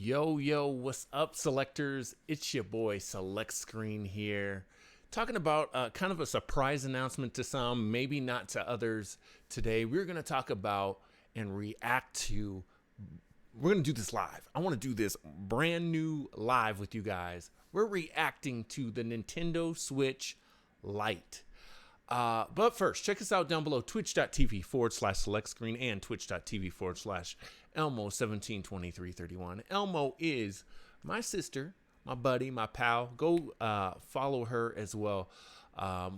Yo, what's up, selectors? It's your boy, Select Screen here. Talking about kind of a surprise announcement to some, maybe not to others. Today, we're going to talk about and react to. We're going to do this live. I want to do this brand new live with you guys. We're reacting to the Nintendo Switch Lite. But first, check us out down below, twitch.tv/select screen and twitch.tv/Elmo172331. Elmo is my sister, my buddy, my pal. Go follow her as well.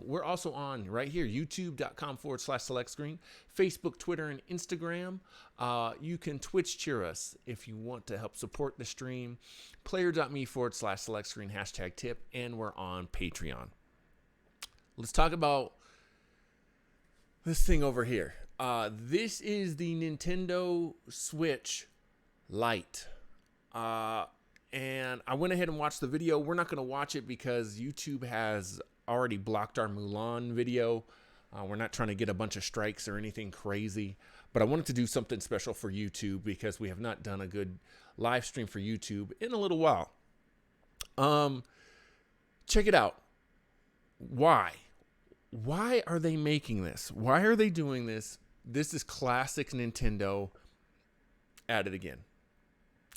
We're also on right here, youtube.com/select screen, Facebook, Twitter, and Instagram. You can Twitch cheer us if you want to help support the stream. Player.me/select screen, #tip, and we're on Patreon. Let's talk about this thing over here. This is the Nintendo Switch Lite. And I went ahead and watched the video. We're not going to watch it because YouTube has already blocked our Mulan video. We're not trying to get a bunch of strikes or anything crazy. But I wanted to do something special for YouTube because we have not done a good live stream for YouTube in a little while. Check it out. Why are they making this? Why are they doing this? This is classic Nintendo at it again.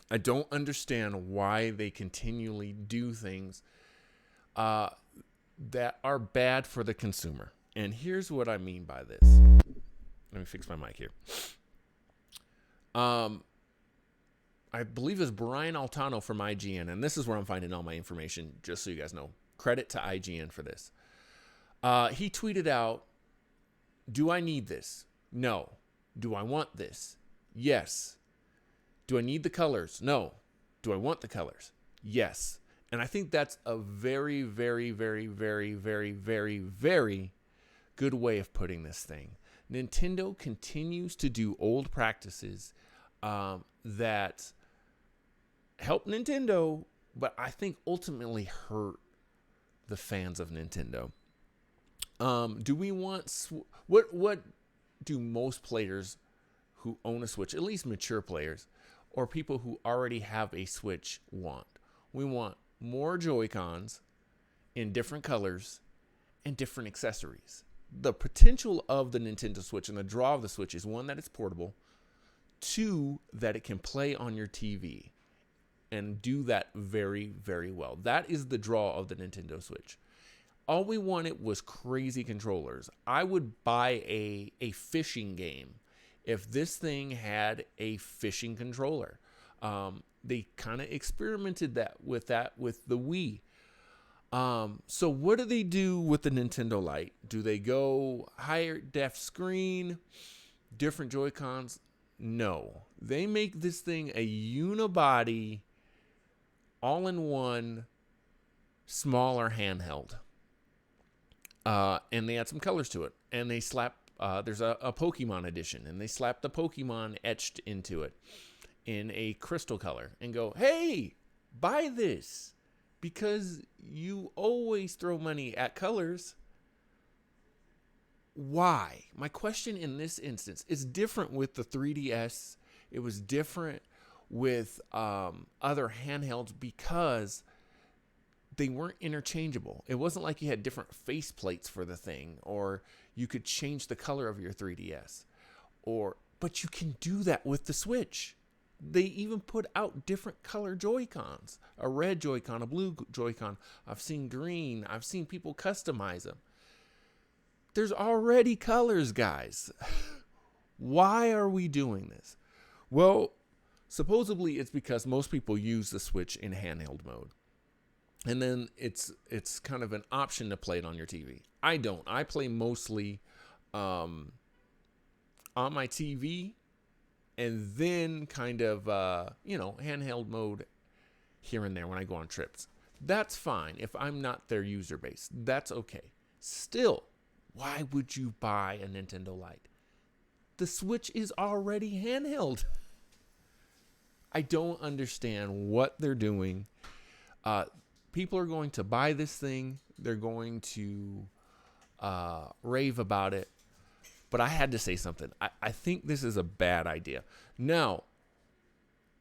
I don't understand why they continually do things that are bad for the consumer. And here's what I mean by this. Let me fix my mic here. I believe it's Brian Altano from IGN, and this is where I'm finding all my information, just so you guys know. Credit to IGN for this. He tweeted out, "Do I need this? No. Do I want this? Yes. Do I need the colors? No. Do I want the colors? Yes." And I think that's a very, very, very, very, very, very, very good way of putting this thing. Nintendo continues to do old practices that help Nintendo, but I think ultimately hurt the fans of Nintendo. Do we want what do most players who own a Switch, at least mature players, or people who already have a Switch want? We want more Joy-Cons in different colors and different accessories. The potential of the Nintendo Switch and the draw of the Switch is, one, that it's portable, two, that it can play on your TV and do that very, very well. That is the draw of the Nintendo Switch. All we wanted was crazy controllers. I would buy a fishing game if this thing had a fishing controller. They kind of experimented with the Wii. So what do they do with the Nintendo Lite? Do they go higher def screen, different Joy-Cons? No. They make this thing a unibody, all-in-one, smaller handheld. And they add some colors to it. And they slap, there's a Pokemon edition, and they slap the Pokemon etched into it in a crystal color and go, "Hey, buy this because you always throw money at colors." Why? My question in this instance is different with the 3DS. It was different with other handhelds because they weren't interchangeable. It wasn't like you had different face plates for the thing, or you could change the color of your 3DS. But you can do that with the Switch. They even put out different color Joy-Cons. A red Joy-Con, a blue Joy-Con. I've seen green. I've seen people customize them. There's already colors, guys. Why are we doing this? Well, supposedly it's because most people use the Switch in handheld mode. And then it's kind of an option to play it on your TV. I don't. I play mostly on my TV, and then kind of handheld mode here and there when I go on trips. That's fine if I'm not their user base. That's okay. Still, why would you buy a Nintendo Lite? The Switch is already handheld. I don't understand what they're doing. People are going to buy this thing. They're going to rave about it. But I had to say something. I think this is a bad idea. Now,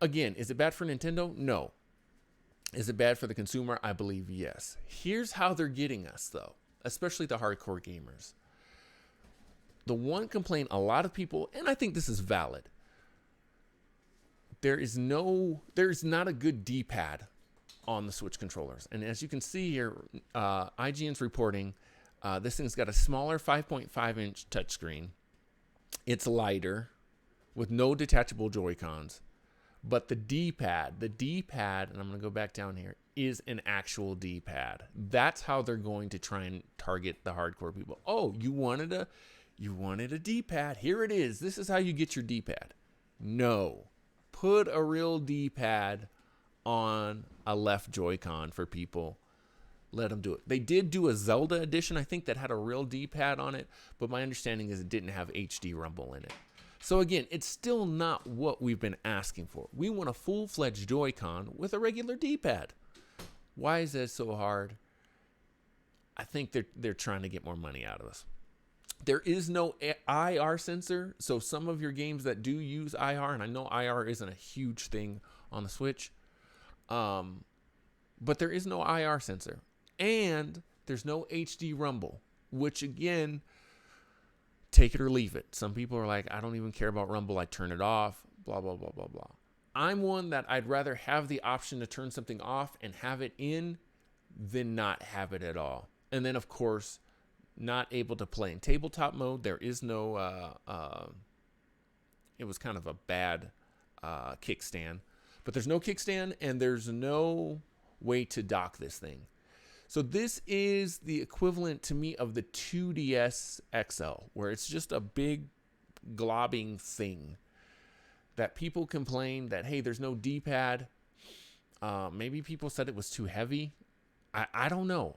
Again, is it bad for Nintendo? No. Is it bad for the consumer? I believe yes. Here's how they're getting us, though, especially the hardcore gamers. The one complaint a lot of people, and I think this is valid, there's not a good D-pad on the Switch controllers. And as you can see here, IGN's reporting this thing's got a smaller 5.5-inch touchscreen. It's lighter with no detachable Joy-Cons. But the D-pad, and I'm going to go back down here, is an actual D-pad. That's how they're going to try and target the hardcore people. Oh, you wanted a D-pad. Here it is. This is how you get your D-pad. No. Put a real D-pad on a left Joy-Con for people. Let them do it. They did do a Zelda edition, I think, that had a real D-pad on it, but my understanding is it didn't have HD rumble in it. So again, it's still not what we've been asking for. We want a full-fledged Joy-Con with a regular D-pad. Why is that so hard? I think they're trying to get more money out of us. There is no IR sensor, so some of your games that do use IR, and I know IR isn't a huge thing on the Switch, but there is no IR sensor. And there's no HD rumble, which again, take it or leave it. Some people are like, I don't even care about rumble. I turn it off, blah, blah, blah, blah, blah. I'm one that I'd rather have the option to turn something off and have it in than not have it at all. And then, of course, not able to play in tabletop mode. There is no, it was kind of a bad kickstand. But there's no kickstand and there's no way to dock this thing. So this is the equivalent to me of the 2DS XL, where it's just a big globbing thing that people complain that, hey, there's no D-pad. Maybe people said it was too heavy. I don't know.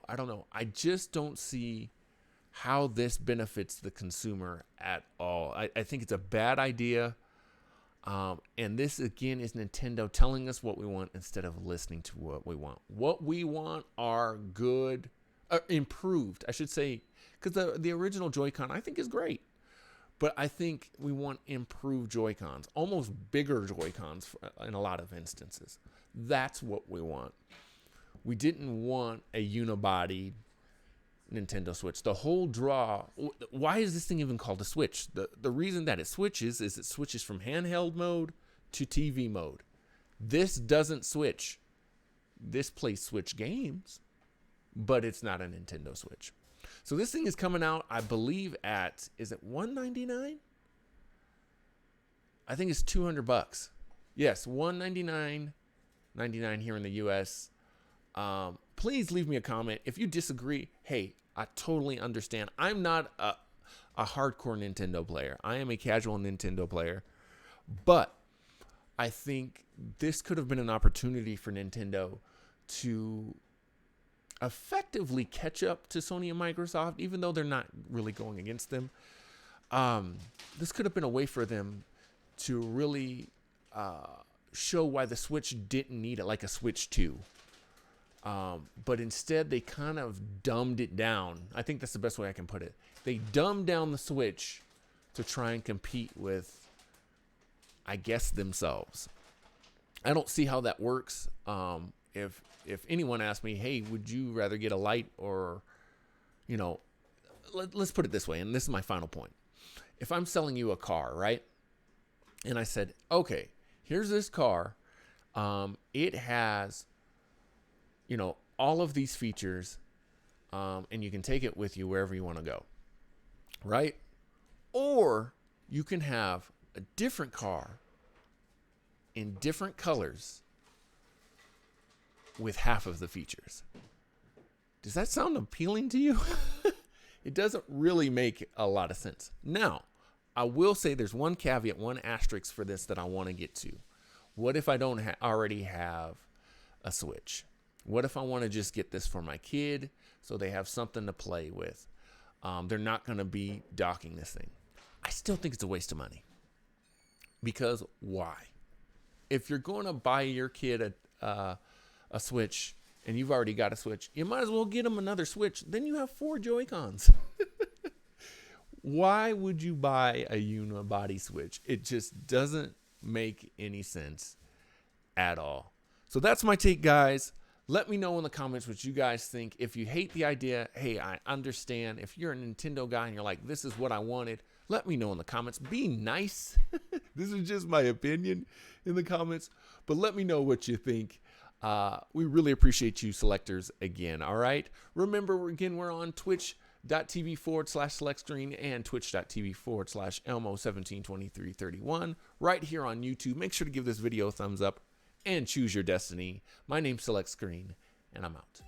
I just don't see how this benefits the consumer at all. I think it's a bad idea. And this, again, is Nintendo telling us what we want instead of listening to what we want. What we want are good, improved, I should say, because the original Joy-Con, I think, is great. But I think we want improved Joy-Cons, almost bigger Joy-Cons in a lot of instances. That's what we want. We didn't want a unibody Nintendo Switch. The whole draw, why is this thing even called a Switch? The reason that it switches is it switches from handheld mode to TV mode. This doesn't switch. This plays Switch games, but it's not a Nintendo Switch. So this thing is coming out, I believe, at, is it $199? I think it's $200. Yes, $199.99 here in the US. Please leave me a comment. If you disagree, hey, I totally understand. I'm not a hardcore Nintendo player. I am a casual Nintendo player. But I think this could have been an opportunity for Nintendo to effectively catch up to Sony and Microsoft, even though they're not really going against them. This could have been a way for them to really show why the Switch didn't need it, like a Switch 2. But instead, they kind of dumbed it down. I think that's the best way I can put it. They dumbed down the Switch to try and compete with, I guess, themselves. I don't see how that works. If anyone asked me, hey, would you rather get a Lite or, let's put it this way, and this is my final point. If I'm selling you a car, right? And I said, okay, here's this car. It has, all of these features, and you can take it with you wherever you want to go, right? Or you can have a different car in different colors with half of the features. Does that sound appealing to you? It doesn't really make a lot of sense. Now, I will say there's one caveat, one asterisk for this that I want to get to. What if I don't already have a Switch? What if I want to just get this for my kid so they have something to play with? They're not going to be docking this thing. I still think it's a waste of money. Because why? If you're going to buy your kid a Switch and you've already got a Switch, you might as well get them another Switch. Then you have 4 Joy-Cons. Why would you buy a unibody Switch? It just doesn't make any sense. at all. So that's my take, guys. Let me know in the comments what you guys think. If you hate the idea, hey, I understand. If you're a Nintendo guy and you're like, this is what I wanted, let me know in the comments. Be nice. This is just my opinion in the comments, but let me know what you think. We really appreciate you selectors again. All right. Remember, again, we're on twitch.tv/selectscreen and twitch.tv/Elmo172331 right here on YouTube. Make sure to give this video a thumbs up and choose your destiny. My name's Select Screen, and I'm out.